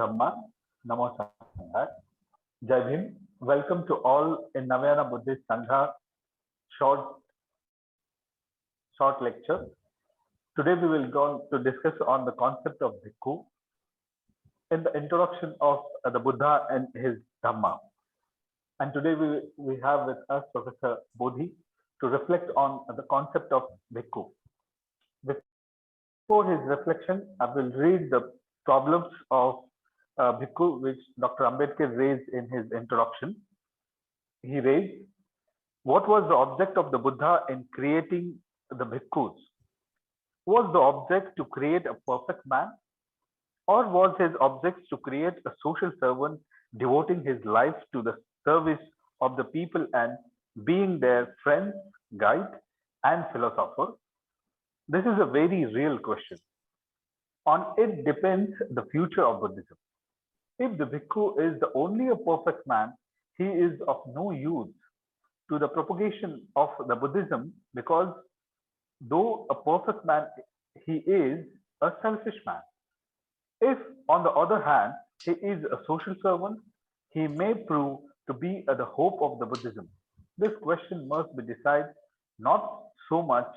Dhamma, Namo Sangha. Jai Bhim. Welcome to all in Navayana Buddhist Sangha short lecture. Today we will go to discuss on the concept of bhikkhu in the introduction of the Buddha and his Dhamma. And today we have with us Professor Bodhi to reflect on the concept of bhikkhu. Before his reflection, I will read the problems of bhikkhu which Dr. Ambedkar raised in his introduction. He raised, what was the object of the Buddha in creating the bhikkhus? Was the object to create a perfect man? Or was his object to create a social servant devoting his life to the service of the people and being their friend, guide, and philosopher? This is a very real question. On it depends the future of Buddhism. If the bhikkhu is the only a perfect man, he is of no use to the propagation of the Buddhism, because though a perfect man, he is a selfish man. If, on the other hand, he is a social servant, he may prove to be the hope of the Buddhism. This question must be decided not so much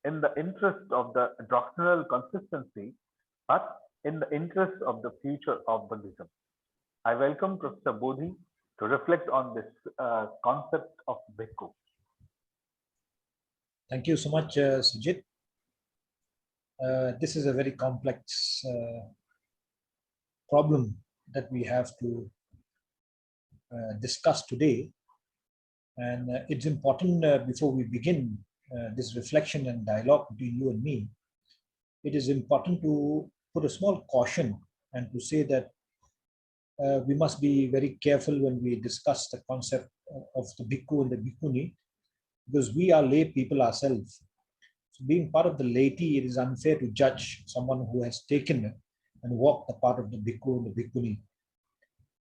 in the interest of the doctrinal consistency, but in the interest of the future of Buddhism. I welcome Professor Bodhi to reflect on this concept of bhikkhu. Thank you so much, Sujit. This is a very complex problem that we have to discuss today. And it's important before we begin this reflection and dialogue between you and me, it is important to put a small caution and to say that we must be very careful when we discuss the concept of the bhikkhu and the bhikkhuni, because we are lay people ourselves. So being part of the laity, it is unfair to judge someone who has taken and walked the part of the bhikkhu and the bhikkhuni.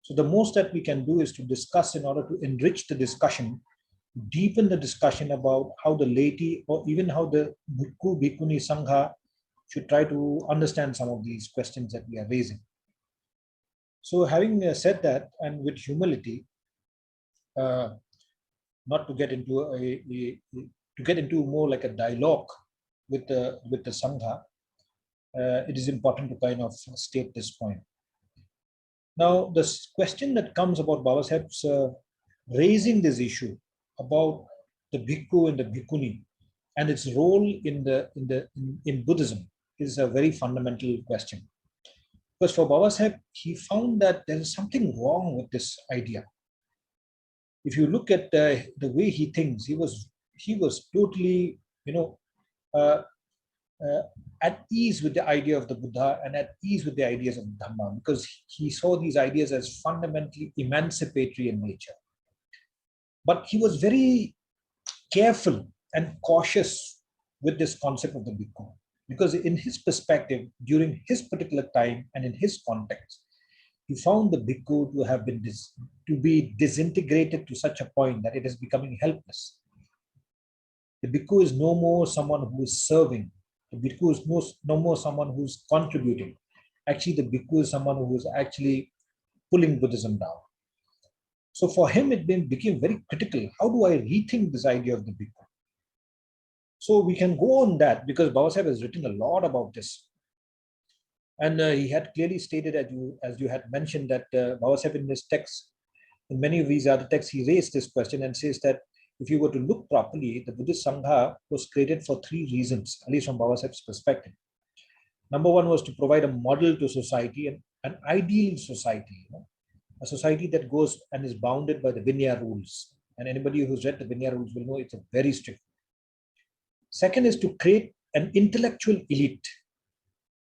So the most that we can do is to discuss in order to enrich the discussion, deepen the discussion about how the laity or even how the Bhikkhu Bhikkhuni Sangha should try to understand some of these questions that we are raising. So having said that, and with humility, not to get into more like a dialogue with the Sangha, it is important to kind of state this point. Now, this question that comes about Baba Saheb's raising this issue about the bhikkhu and the bhikkhuni and its role in Buddhism is a very fundamental question. Because for Baba Saheb, he found that there is something wrong with this idea. If you look at the way he thinks, he was totally, at ease with the idea of the Buddha and at ease with the ideas of Dhamma, because he saw these ideas as fundamentally emancipatory in nature. But he was very careful and cautious with this concept of the bhikkhu, because in his perspective, during his particular time and in his context, he found the bhikkhu to be disintegrated to such a point that it is becoming helpless. The bhikkhu is no more someone who is serving. The bhikkhu is no more someone who is contributing. Actually, the bhikkhu is someone who is actually pulling Buddhism down. So for him, it became very critical. How do I rethink this idea of the bhikkhu? So we can go on that, because Baba Saheb has written a lot about this. And he had clearly stated, as you had mentioned, that Baba Saheb in his text, in many of these other texts, he raised this question and says that if you were to look properly, the Buddhist Sangha was created for three reasons, at least from Baba Saheb's perspective. Number one was to provide a model to society, and an ideal society, a society that goes and is bounded by the Vinaya rules. And anybody who's read the Vinaya rules will know it's a very strict. Second is to create an intellectual elite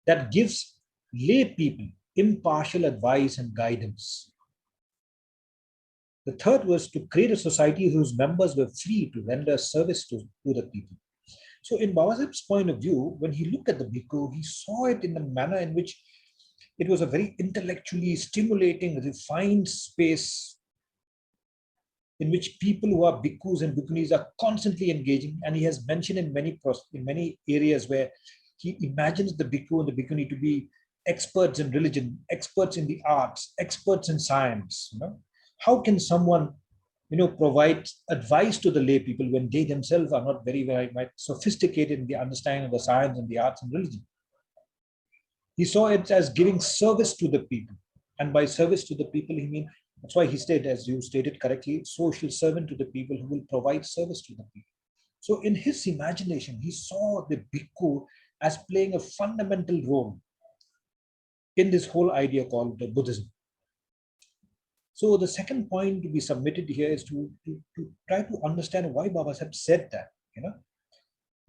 that gives lay people impartial advice and guidance. The third was to create a society whose members were free to render service to the people. So in Baba Saheb's point of view, when he looked at the bhikkhu, he saw it in the manner in which it was a very intellectually stimulating, refined space in which people who are bhikkhus and bhikkhunis are constantly engaging. And he has mentioned in many areas where he imagines the bhikkhu and the bhikkhuni to be experts in religion, experts in the arts, experts in science. How can someone provide advice to the lay people when they themselves are not very sophisticated in the understanding of the science and the arts and religion? He saw it as giving service to the people. And by service to the people, he means, that's why he stated, as you stated correctly, social servant to the people who will provide service to the people. So in his imagination, he saw the bhikkhu as playing a fundamental role in this whole idea called Buddhism. So the second point to be submitted here is to try to understand why Baba Sahib said that.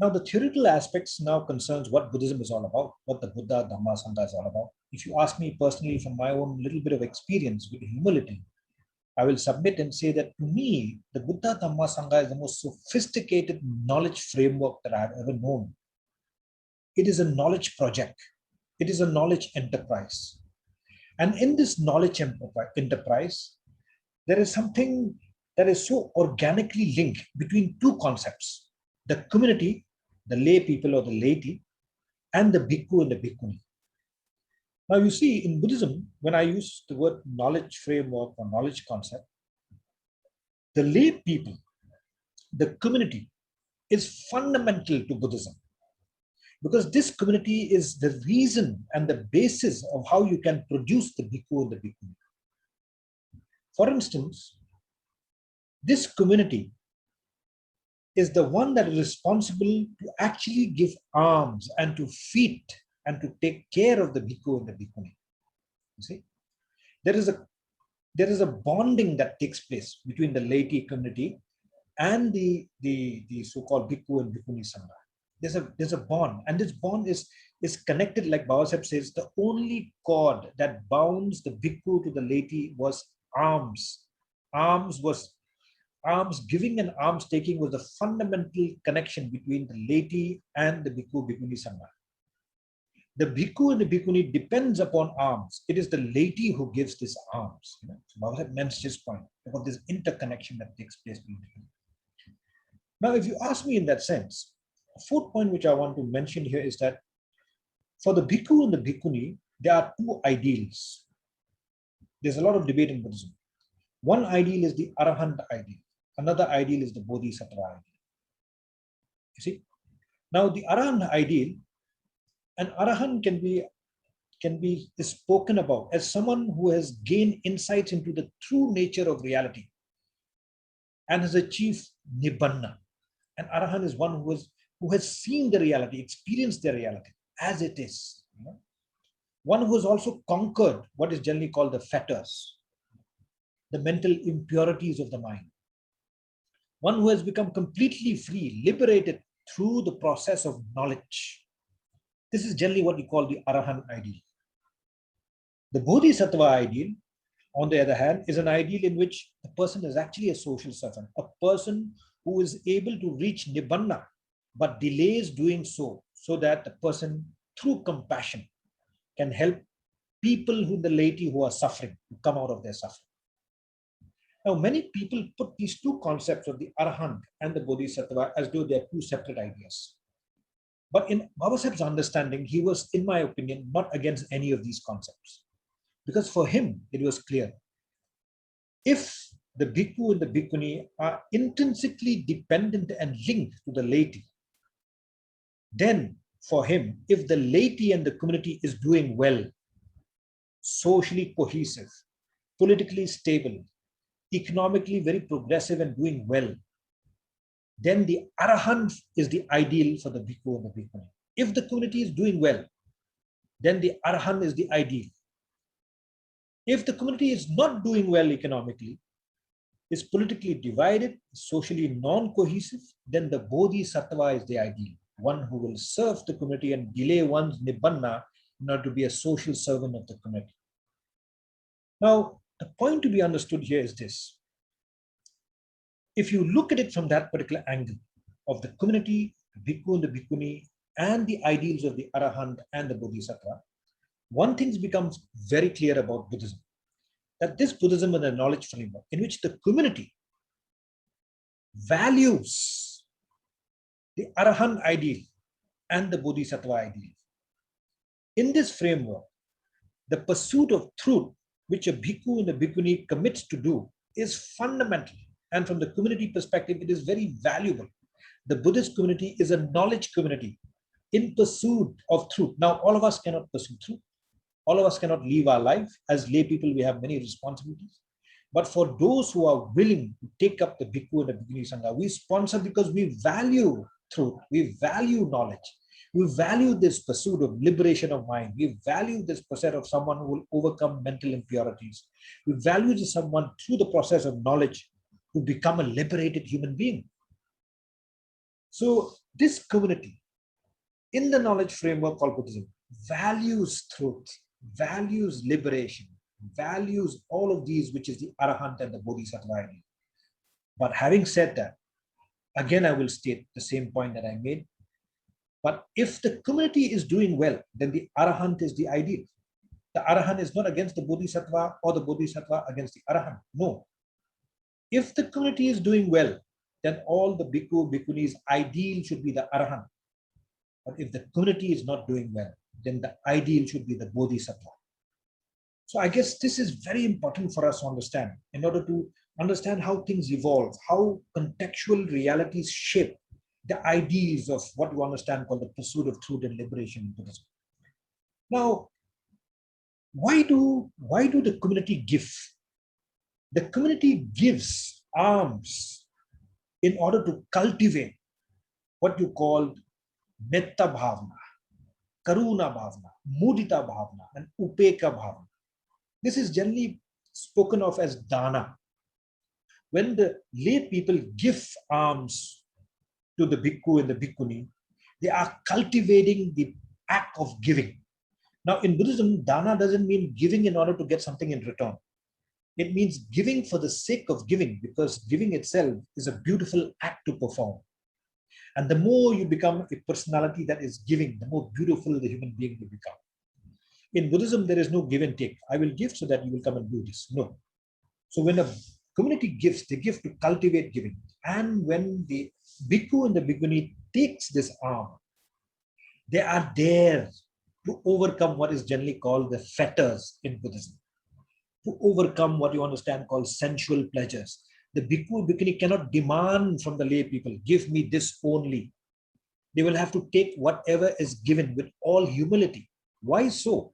Now the theoretical aspects now concerns what Buddhism is all about, what the Buddha Dhamma Sangha is all about. If you ask me personally from my own little bit of experience with humility, I will submit and say that to me, the Buddha Dhamma Sangha is the most sophisticated knowledge framework that I have ever known. It is a knowledge project. It is a knowledge enterprise. And in this knowledge enterprise, there is something that is so organically linked between two concepts: the community, the lay people or the laity, and the bhikkhu and the bhikkhuni. Now you see, in Buddhism, when I use the word knowledge framework or knowledge concept, the lay people, the community, is fundamental to Buddhism. Because this community is the reason and the basis of how you can produce the bhikkhu and the bhikkhuni. For instance, this community is the one that is responsible to actually give alms and to feed and to take care of the bhikkhu and the bhikkhuni. You see, there is a bonding that takes place between the laity community and the so-called bhikkhu and bhikkhuni sangha. There's a bond, and this bond is connected, like Baba Sahib says, the only cord that bounds the bhikkhu to the laity was alms. Alms giving and alms taking was the fundamental connection between the laity and the bhikkhu bhikkhuni sangha. The bhikkhu and the bhikkhuni depends upon alms. It is the laity who gives this alms. So Baba Sahib mentions this point about this interconnection that takes place between them. Now, if you ask me in that sense, a fourth point which I want to mention here is that for the bhikkhu and the bhikkhuni, there are two ideals. There's a lot of debate in Buddhism. One ideal is the Arahant ideal. Another ideal is the bodhisattva ideal. You see? Now, the Arahant ideal, an Arahant can be spoken about as someone who has gained insights into the true nature of reality and has achieved nibbana. An Arahant is one who has seen the reality, experienced the reality as it is. One who has also conquered what is generally called the fetters, the mental impurities of the mind. One who has become completely free, liberated through the process of knowledge. This is generally what we call the Arahant ideal. The bodhisattva ideal, on the other hand, is an ideal in which the person is actually a social servant, a person who is able to reach nibbana, but delays doing so that the person, through compassion, can help people who the laity who are suffering to come out of their suffering. Now, many people put these two concepts of the Arahant and the bodhisattva as though they are two separate ideas. But in Baba Sahib's understanding, he was, in my opinion, not against any of these concepts. Because for him, it was clear. If the bhikkhu and the bhikkhuni are intrinsically dependent and linked to the laity, then for him, if the laity and the community is doing well, socially cohesive, politically stable, economically very progressive and doing well, then the Arahant is the ideal for the bhikkhu and the bhikkhuni. If the community is doing well, then the Arahant is the ideal. If the community is not doing well economically, is politically divided, socially non-cohesive, then the bodhisattva is the ideal, one who will serve the community and delay one's nibbana in order to be a social servant of the community. Now, the point to be understood here is this. If you look at it from that particular angle of the community, the bhikkhu and the bhikkhuni, and the ideals of the Arahant and the bodhisattva, one thing becomes very clear about Buddhism, that this Buddhism is a knowledge framework in which the community values the Arahant ideal and the bodhisattva ideal. In this framework, the pursuit of truth, which a bhikkhu and a bhikkhuni commits to do, is fundamental. And from the community perspective, it is very valuable. The Buddhist community is a knowledge community in pursuit of truth. Now, all of us cannot pursue truth. All of us cannot live our life. As lay people, we have many responsibilities. But for those who are willing to take up the Bhikkhu and the Bhikkhuni Sangha, we sponsor because we value truth, we value knowledge, we value this pursuit of liberation of mind, we value this pursuit of someone who will overcome mental impurities, we value someone through the process of knowledge to become a liberated human being. So this community, in the knowledge framework called Buddhism, values truth, values liberation, values all of these, which is the Arahant and the bodhisattva ideal. But having said that, again, I will state the same point that I made. But if the community is doing well, then the Arahant is the ideal. The Arahant is not against the bodhisattva or the bodhisattva against the Arahant. No. If the community is doing well, then all the bhikkhu, bhikkhunis ideal should be the Arahant. But if the community is not doing well, then the ideal should be the bodhisattva. So I guess this is very important for us to understand in order to understand how things evolve, how contextual realities shape the ideals of what we understand called the pursuit of truth and liberation in Buddhism. Now, why do the community give? The community gives alms in order to cultivate what you call metta bhavana, karuna bhavana, mudita bhavana, and upeka bhavana. This is generally spoken of as dana. When the lay people give alms to the bhikkhu and the bhikkhuni, they are cultivating the act of giving. Now, in Buddhism, dana doesn't mean giving in order to get something in return. It means giving for the sake of giving, because giving itself is a beautiful act to perform. And the more you become a personality that is giving, the more beautiful the human being will become. In Buddhism, there is no give and take. I will give so that you will come and do this. No. So when a community gives, they give to cultivate giving. And when the bhikkhu and the bhikkhuni takes this arm, they are there to overcome what is generally called the fetters in Buddhism, to overcome what you understand called sensual pleasures. The bhikkhu, bhikkhuni cannot demand from the lay people, give me this only. They will have to take whatever is given with all humility. Why so?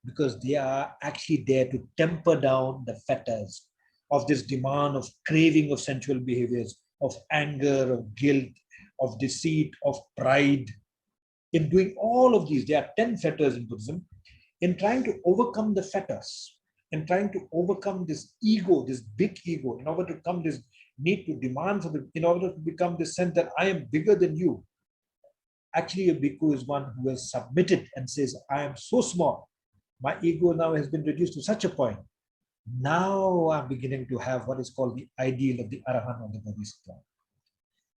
Because they are actually there to temper down the fetters of this demand, of craving of sensual behaviors, of anger, of guilt, of deceit, of pride. In doing all of these, there are 10 fetters in Buddhism. In trying to overcome the fetters, in trying to overcome this ego, this big ego, in order to come this need to demand for in order to become this sense that I am bigger than you. Actually, a bhikkhu is one who has submitted and says, I am so small. My ego now has been reduced to such a point. Now I'm beginning to have what is called the ideal of the Arahant or the Bodhisattva.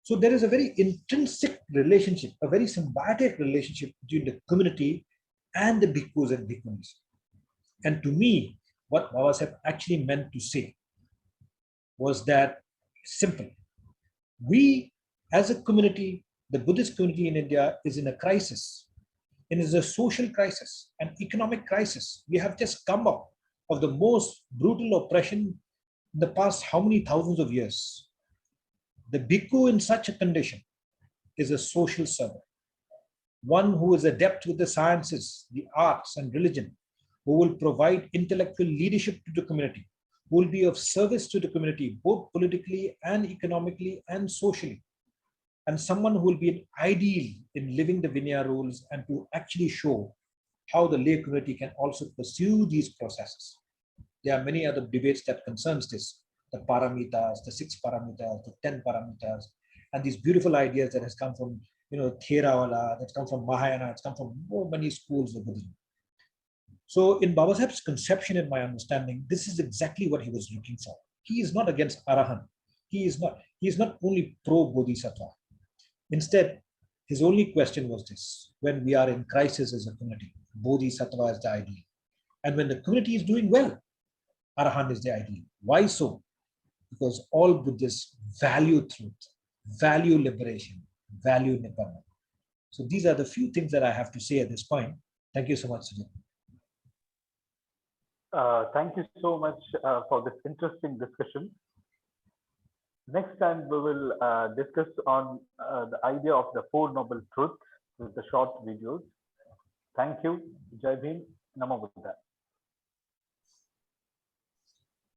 So there is a very intrinsic relationship, a very symbiotic relationship between the community and the bhikkhus and bhikkhunis. And to me, what Baba Sahib actually meant to say was that simple. We, as a community, the Buddhist community in India is in a crisis. It is a social crisis, an economic crisis. We have just come up of the most brutal oppression in the past how many thousands of years. The bhikkhu in such a condition is a social servant, one who is adept with the sciences, the arts and religion, who will provide intellectual leadership to the community, who will be of service to the community, both politically and economically and socially, and someone who will be an ideal in living the Vinaya rules and to actually show how the lay community can also pursue these processes. There are many other debates that concerns this, the paramitas, the 6 paramitas, the 10 paramitas, and these beautiful ideas that has come from, Theravada, that's come from Mahayana, it's come from so many schools of Buddhism. So in Baba Sahib's conception, in my understanding, this is exactly what he was looking for. He is not against Arahant. He is not only pro-Bodhisattva. Instead, his only question was this: when we are in crisis as a community, Bodhisattva is the ideal. And when the community is doing well, Arahant is the ideal. Why so? Because all Buddhists value truth, value liberation, value Nibbana. So these are the few things that I have to say at this point. Thank you so much, Sujit. Thank you so much for this interesting discussion. Next time we will discuss on the idea of the Four Noble Truths with the short videos. Thank you. Jai Bhim. Namo Buddha.